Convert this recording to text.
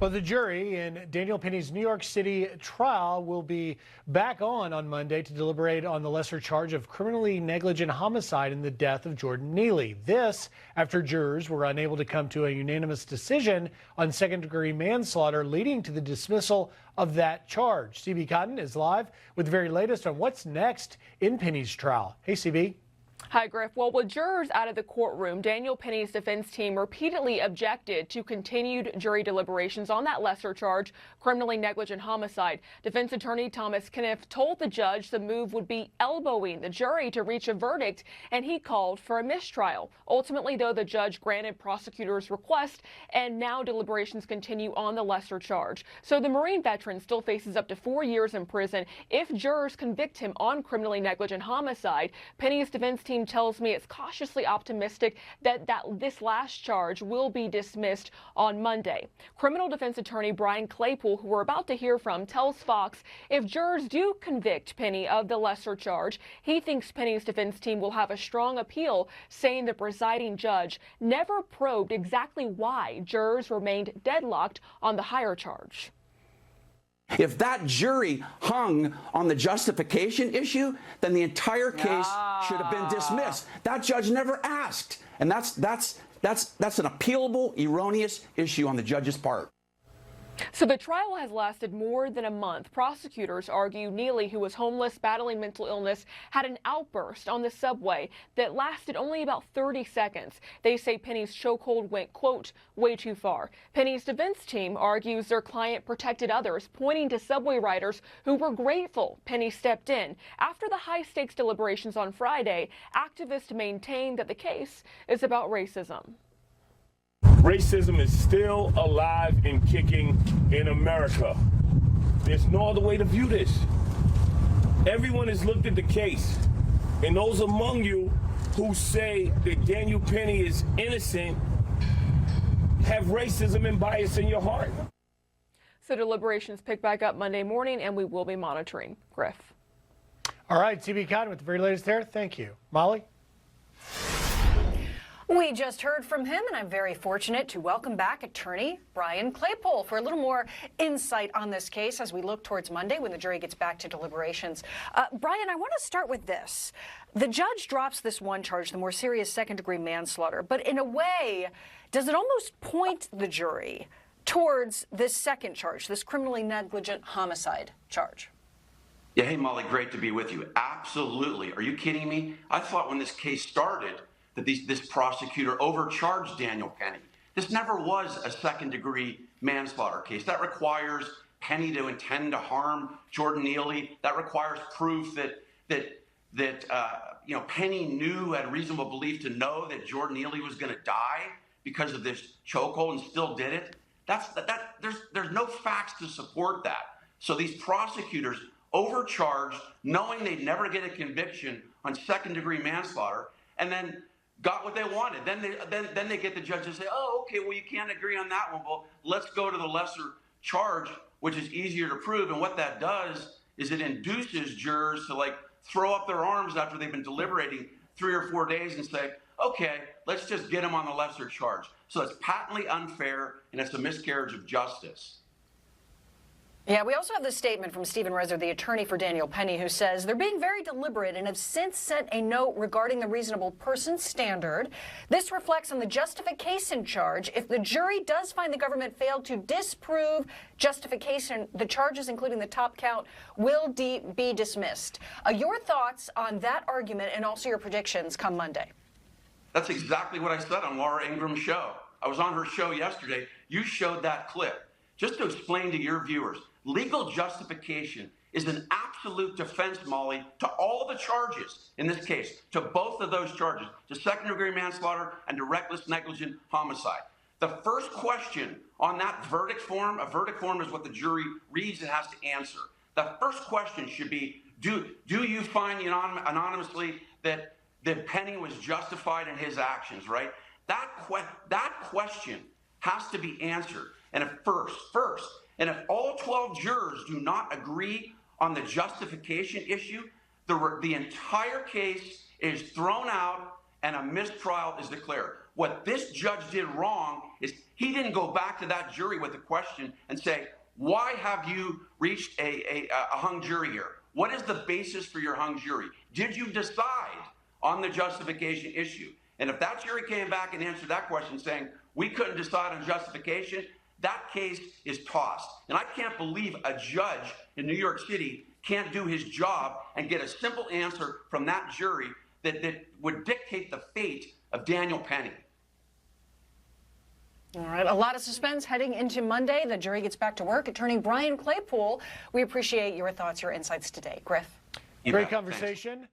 Well, the jury in Daniel Penny's New York City trial will be back on Monday to deliberate on the lesser charge of criminally negligent homicide in the death of Jordan Neely. This after jurors were unable to come to a unanimous decision on second-degree manslaughter, leading to the dismissal of that charge. CB Cotton is live with the very latest on what's next in Penny's trial. Hey, CB. Hi, Griff. Well, with jurors out of the courtroom, Daniel Penny's defense team repeatedly objected to continued jury deliberations on that lesser charge, criminally negligent homicide. Defense attorney Thomas Kniff told the judge the move would be elbowing the jury to reach a verdict, and he called for a mistrial. Ultimately, though, the judge granted prosecutors' request, and now deliberations continue on the lesser charge. So the Marine veteran still faces up to 4 years in prison if jurors convict him on criminally negligent homicide. Penny's defense team tells me it's cautiously optimistic that this last charge will be dismissed on Monday. Criminal defense attorney Brian Claypool, who we're about to hear from, tells Fox if jurors do convict Penny of the lesser charge, he thinks Penny's defense team will have a strong appeal, saying the presiding judge never probed exactly why jurors remained deadlocked on the higher charge. If that jury hung on the justification issue, then the entire case should have been dismissed. That judge never asked. And that's an appealable, erroneous issue on the judge's part. So the trial has lasted more than a month. Prosecutors argue Neely, who was homeless, battling mental illness, had an outburst on the subway that lasted only about 30 seconds. They say Penny's chokehold went, quote, way too far. Penny's defense team argues their client protected others, pointing to subway riders who were grateful Penny stepped in. After the high-stakes deliberations on Friday, activists maintain that the case is about racism. Racism is still alive and kicking in America. There's no other way to view this. Everyone has looked at the case, and those among you who say that Daniel Penny is innocent have racism and bias in your heart. So deliberations pick back up Monday morning, and we will be monitoring. Griff. All right, CB Cotton with the very latest there. Thank you. Molly? We just heard from him, and I'm very fortunate to welcome back attorney Brian Claypool for a little more insight on this case as we look towards Monday when the jury gets back to deliberations. Brian, I want to start with this. The judge drops this one charge, the more serious second-degree manslaughter, but in a way, does it almost point the jury towards this second charge, this criminally negligent homicide charge? Yeah, hey, Molly, great to be with you. Absolutely. Are you kidding me? I thought when this case started that this prosecutor overcharged Daniel Penny. This never was a second-degree manslaughter case. That requires Penny to intend to harm Jordan Neely. That requires proof that Penny knew, had reasonable belief to know that Jordan Neely was going to die because of this chokehold and still did it. There's no facts to support that. So these prosecutors overcharged, knowing they'd never get a conviction on second-degree manslaughter, and then got what they wanted. Then they get the judge to say, oh, okay, well, you can't agree on that one. Well, let's go to the lesser charge, which is easier to prove. And what that does is it induces jurors to throw up their arms after they've been deliberating 3 or 4 days and say, okay, let's just get them on the lesser charge. So it's patently unfair, and it's a miscarriage of justice. Yeah, we also have this statement from Stephen Rezer, the attorney for Daniel Penny, who says they're being very deliberate and have since sent a note regarding the reasonable person standard. This reflects on the justification charge. If the jury does find the government failed to disprove justification, the charges, including the top count, will be dismissed. Your thoughts on that argument and also your predictions come Monday? That's exactly what I said on Laura Ingram's show. I was on her show yesterday. You showed that clip. Just to explain to your viewers, legal justification is an absolute defense, Molly, to all the charges in this case, to both of those charges, to second-degree manslaughter and to reckless negligent homicide. The first question on that verdict form, a verdict form is what the jury reads and has to answer. The first question should be, do you find anonymously that Penny was justified in his actions, right? That question has to be answered. And if all 12 jurors do not agree on the justification issue, the entire case is thrown out and a mistrial is declared. What this judge did wrong is He didn't go back to that jury with a question and say, why have you reached a hung jury here? What is the basis for your hung jury? Did you decide on the justification issue? And if that jury came back and answered that question saying, we couldn't decide on justification, that case is tossed. And I can't believe a judge in New York City can't do his job and get a simple answer from that jury that would dictate the fate of Daniel Penny. All right, a lot of suspense heading into Monday. The jury gets back to work. Attorney Brian Claypool, we appreciate your thoughts, your insights today. Griff. Great conversation. Thanks.